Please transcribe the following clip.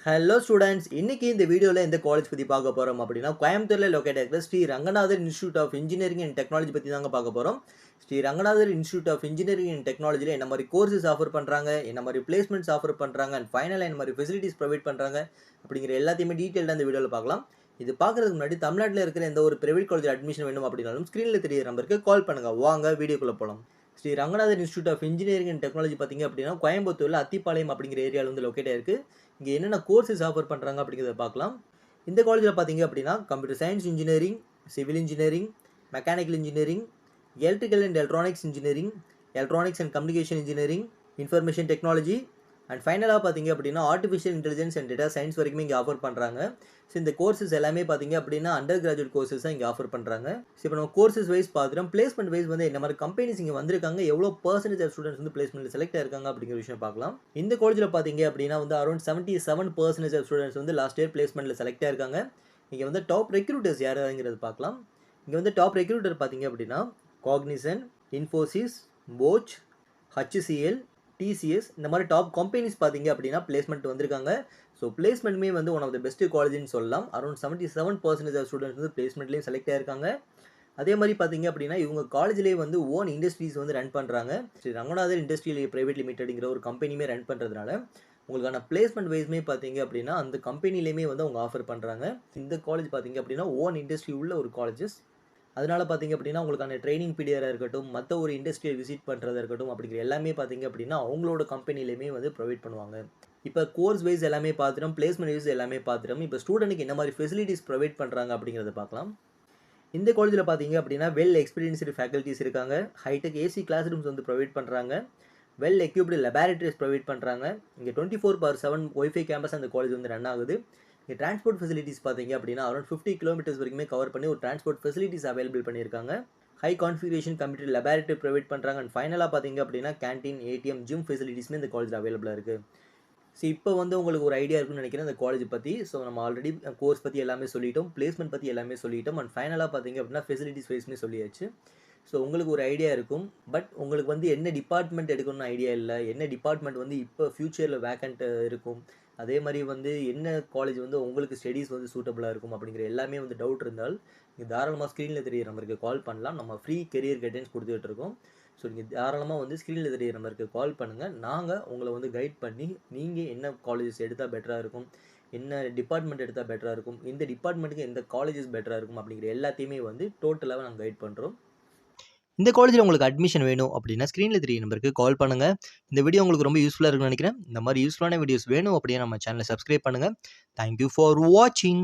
Hello students, இன்னைக்கு இந்த வீடியோவில் எந்த காலேஜ் பற்றி பார்க்க போகிறோம் அப்படின்னா, கோயம்புத்தூரில் லொக்கேட் இருக்கிற Sri Ranganathar institute of engineering and technology பற்றி தாங்க பார்க்க போகிறோம். Sri Ranganathar institute of engineering and டெக்னாலஜியில் என்ன மாதிரி கோர்சஸ் ஆஃபர் பண்ணுறாங்க, என்ன மாதிரி பிளேஸ்மெண்ட்ஸ் ஆஃபர் பண்ணுறாங்க, அண்ட் ஃபைனலாக என்ன மாதிரி ஃபெசிலிட்டிஸ் ப்ரொவைட் பண்ணுறாங்க அப்படிங்கிற எல்லாத்தையுமே டீட்டெயிலாக இந்த வீடியோவில் பார்க்கலாம். இது பார்க்குறதுக்கு முன்னாடி தமிழ்நாட்டில் இருக்கிற எந்த ஒரு பிரைவேட் காலேஜ் அட்மிஷன் வேணும் அப்படின்னாலும் ஸ்க்ரீனில் தெரியிற நம்பருக்கு கால் பண்ணுங்கள். வாங்க வீடியோக்குள்ளே போகலாம். Sri Ranganathar institute of engineering and technology பார்த்தீங்க அப்படின்னா கோயம்புத்தூரில் அத்திப்பாளையம் அப்படிங்கிற ஏரியாவில் வந்து லொக்கேட் ஆயிருக்கு. இங்கே என்னென்ன கோர்சஸ் ஆஃபர் பண்ணுறாங்க அப்படிங்கிறத பார்க்கலாம். இந்த காலேஜில் பார்த்தீங்க அப்படின்னா computer science engineering, civil engineering, mechanical engineering, electrical and electronics engineering, electronics and communication engineering, information technology and ஃபைனலாக பார்த்தீங்க அப்படின்னா artificial intelligence and data science வரைக்குமே இங்கே ஆஃபர் பண்ணுறாங்க. ஸோ இந்த கோர்சஸ் எல்லாமே பார்த்தீங்க அப்படின்னா அண்டர் கிராஜுவேட் கோர்சஸ் தான் இங்கே ஆஃபர் பண்ணுறாங்க. ஸோ இப்போ நம்ம கோர்சஸ் வைஸ் பார்த்துட்டோம். பிளேஸ்மெண்ட் வைஸ் வந்து என்ன மாதிரி கம்பெனிஸ் இங்கே வந்திருக்காங்க, எவ்வளோ பர்சன்டேஜ் ஆஃப் ஸ்டூடெண்ட்ஸ் வந்து பிளேஸ்மெண்ட்டில் செலக்ட் ஆயிருக்காங்க அப்படிங்கிற விஷயம் பார்க்கலாம். இந்த காலேஜில் பார்த்தீங்க அப்படின்னா வந்து அரௌண்ட் 77% ஆஃப் ஸ்டூடெண்ட்ஸ் வந்து லாஸ்ட் இயர் பிளேஸ்மெண்ட்டில் செலக்ட் ஆயிருக்காங்க. இங்கே வந்து டாப் ரெக்ரூட்டர்ஸ் யாருங்கிறது பார்க்கலாம். இங்கே வந்து டாப் ரெக்ரூட்டர் பார்த்தீங்க அப்படின்னா காக்னிசன், இன்ஃபோசிஸ், போச், HCL, TCS இந்த மாதிரி டாப் கம்பெனிஸ் பார்த்தீங்க அப்படின்னா பிளேஸ்மெண்ட் வந்திருக்காங்க. ஸோ பிளேஸ்மெண்ட்டுமே வந்து ஒன் ஆஃப் த பெஸ்ட் காலேஜ்னு சொல்லலாம். அரௌண்ட் 77% ஆஃப் ஸ்டூடெண்ட்ஸ் வந்து பிளேஸ்மெண்ட்லேயும் செலக்ட் ஆயிருக்காங்க. அதே மாதிரி பார்த்தீங்க அப்படின்னா இவங்க காலேஜ்லேயே வந்து ஓன் இண்டஸ்ட்ரீஸ் வந்து ரன் பண்ணுறாங்க. ஸ்ரீ ரங்கநாதர் இண்டஸ்ட்ரியல் பிரைவேட் லிமிடெட்ங்கிற ஒரு கம்பெனியுமே ரன் பண்ணுறதுனால உங்களுக்கான பிளேஸ்மெண்ட் வைஸ்மே பார்த்தீங்க அப்படின்னா அந்த கம்பெனிலேயுமே வந்து அவங்க ஆஃபர் பண்ணுறாங்க. இந்த காலேஜ் பார்த்தீங்க அப்படின்னா ஓன் இண்டஸ்ட்ரி உள்ள ஒரு காலேஜஸ். அதனால் பார்த்தீங்க அப்படின்னா உங்களுக்கான ட்ரைனிங் பீரியடாக இருக்கட்டும், மற்ற ஒரு இண்டஸ்ட்ரியை விசிட் பண்ணுறதா இருக்கட்டும் அப்படிங்கிற எல்லாமே பார்த்தீங்க அப்படின்னா அவங்களோட கம்பெனிலேயுமே வந்து ப்ரொவைட் பண்ணுவாங்க. இப்போ கோர்ஸ் வைஸ் எல்லாமே பார்த்துட்டோம், பிளேஸ்மெண்ட் வைஸ் எல்லாமே பார்த்துட்டோம். இப்போ ஸ்டூடெண்ட்டுக்கு என்ன மாதிரி ஃபெசிலிட்டிஸ் ப்ரொவைட் பண்ணுறாங்க அப்படிங்கிறத பார்க்கலாம். இந்த காலேஜில் பார்த்தீங்க அப்படின்னா வெல் எக்ஸ்பீரியன்ஸ்டு ஃபேக்கல்ட்டிஸ் இருக்காங்க. ஹைடெக் ஏசி கிளாஸ் ரூம்ஸ் வந்து ப்ரொவைட் பண்ணுறாங்க. வெல் எக்யூப்டு லெபார்டரிஸ் ப்ரொவைட் பண்ணுறாங்க. இங்கே 24/7 ஒய்ஃபை கேம்பஸ் அந்த காலேஜ் வந்து ரன் ஆகுது. இங்கே டிரான்ஸ்போர்ட் ஃபெசிலிட்டிஸ் பார்த்தீங்க அப்படின்னா அரௌண்ட் 50 கிலோமீட்டர்ஸ் வரைக்குமே கவர் பண்ணி ஒரு டிரான்ஸ்போர்ட் ஃபெசிலிட்டிஸ் அவைலபிள் பண்ணியிருக்காங்க. High configuration computer laboratory provide பண்ணுறாங்க. அண்ட் ஃபைனலாக பார்த்தீங்க அப்படின்னா கேன்டீன், ஏடிஎம், ஜிம் ஃபெசிலிட்டிஸ்மே இந்த காலேஜில் அவைலபிளாக இருக்குது. ஸோ இப்போ வந்து உங்களுக்கு ஒரு ஐடியா இருக்குன்னு நினைக்கிறேன் இந்த காலேஜ் பற்றி. ஸோ நம்ம ஆல்ரெடி கோர்ஸ் பற்றி எல்லாமே சொல்லிட்டோம், பிளேஸ்மெண்ட் பற்றி எல்லாமே சொல்லிட்டோம், அண்ட் ஃபைனலாக பார்த்தீங்க அப்படின்னா ஃபெசிலிட்டிஸ் வைஸ்மே சொல்லியாச்சு. ஸோ உங்களுக்கு ஒரு ஐடியா இருக்கும். பட் உங்களுக்கு வந்து என்ன டிபார்ட்மெண்ட் எடுக்கணும்னு ஐடியா இல்லை, என்ன டிபார்ட்மெண்ட் வந்து இப்போ ஃப்யூச்சரில் வேக்கண்ட் இருக்கும், அதே மாதிரி வந்து என்ன காலேஜ் வந்து உங்களுக்கு ஸ்டடீஸ் வந்து சூட்டபுளாக இருக்கும் அப்படிங்கிற எல்லாமே வந்து டவுட் இருந்தால் நீங்கள் தாராளமாக ஸ்க்ரீனில் தெரியிற நம்பருக்கு கால் பண்ணலாம். நம்ம ஃப்ரீ கெரியர் கைடன்ஸ் கொடுத்துட்டு இருக்கோம். ஸோ நீங்கள் தாராளமாக வந்து ஸ்க்ரீனில் தெரியிற நம்பருக்கு கால் பண்ணுங்கள். நாங்கள் உங்களை வந்து கைட் பண்ணி நீங்கள் என்ன காலேஜஸ் எடுத்தால் பெட்டராக இருக்கும், என்ன டிபார்ட்மெண்ட் எடுத்தால் பெட்டராக இருக்கும், இந்த டிபார்ட்மெண்ட்டுக்கு எந்த காலேஜஸ் பெட்டராக இருக்கும் அப்படிங்கிற எல்லாத்தையுமே வந்து டோட்டலாக நாங்கள் கைட் பண்ணுறோம். இந்த காலேஜில் உங்களுக்கு அட்மிஷன் வேணும் அப்படின்னா ஸ்க்ரீனில் தெரிய நம்பருக்கு கால் பண்ணுங்கள். இந்த வீடியோ உங்களுக்கு ரொம்ப யூஸ்ஃபுல்லாக இருக்குன்னு நினைக்கிறேன். இந்த மாதிரி யூஸ்ஃபுல்லான வீடியோஸ் வேணும் அப்படின்னா நம்ம சேனலை சப்ஸ்கிரைப் பண்ணுங்கள். தேங்க்யூ ஃபார் வாட்சிங்.